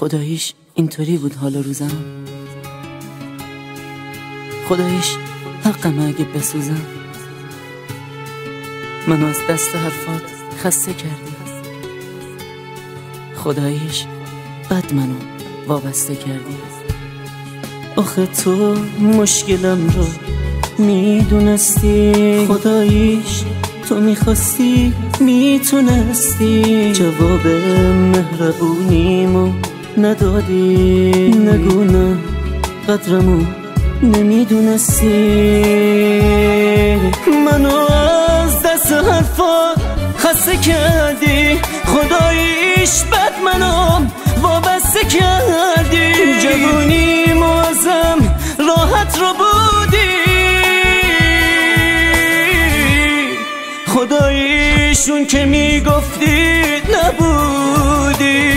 خداییش اینطوری بود حال روزم، خداییش حقم اگه بسوزم. منو از دست حرفات خسته کردی، خداییش بد منو وابسته کردی. آخه تو مشکلم رو میدونستی، خداییش تو میخواستی میتونستی. جواب مهربونیمو ندادی، نگو نه قدرمو نمیدونستی. منو از دست حرفات خسته کردی، خداییش بد منو وابسته کردی. جوونیمو ازم راحت رو بودی، خداییشون که میگفتی نبودی.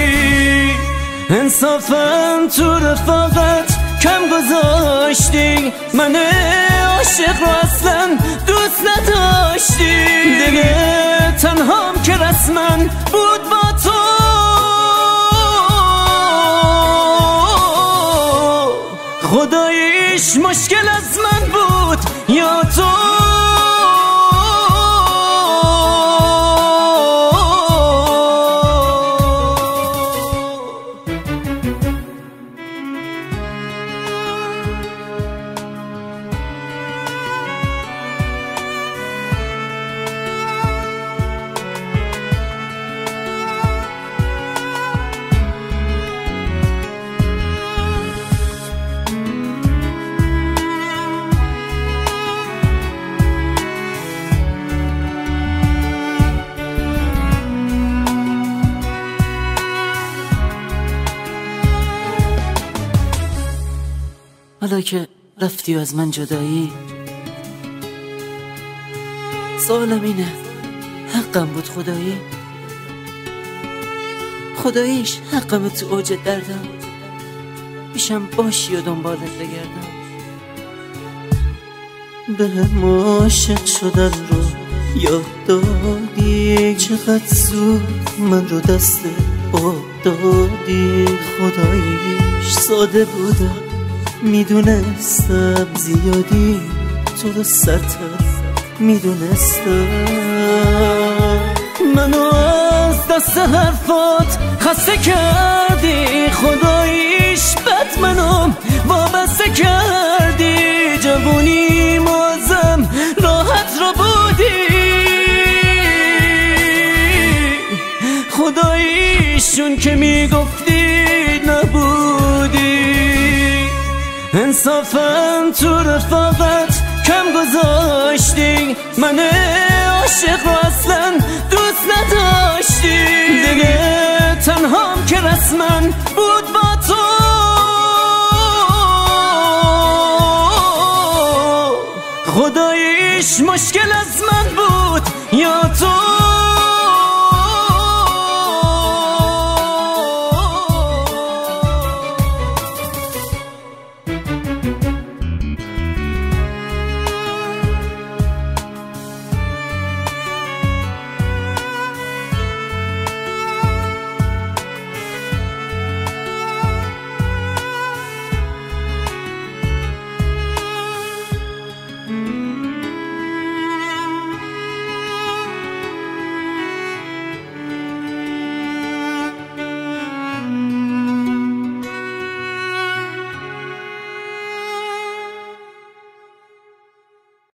انصافا تو رفاقت کم گذاشتی، من عاشق رو اصلا دوست نداشتی. دل تنهام که رسما بود با تو، خداییش مشکل از من بود یا تو. حالا که رفتی و از من جدایی، سوالم اینه حقم بود خدایی؟ خداییش حقم تو اوج دردم پیشم باشی و دنبالت بگردم. به هم عاشق شدن رو یاد دادی، چقدر زود من رو دست آب دادی. خداییش ساده بودم، میدونستم زیادی تو رو سرتر میدونستم. منو از دست حرفات خسته کردی، خداییش بد منو وابسته کردی. جوونیمو ازم راحت رو بودی، خداییشون که میگفتی نبودی. انصافا تو رفاقت کم گذاشتی، من عاشق رو اصلا دوست نداشتی. دل تنهام که رسما بود با تو، خداییش مشکل از من بود یا تو.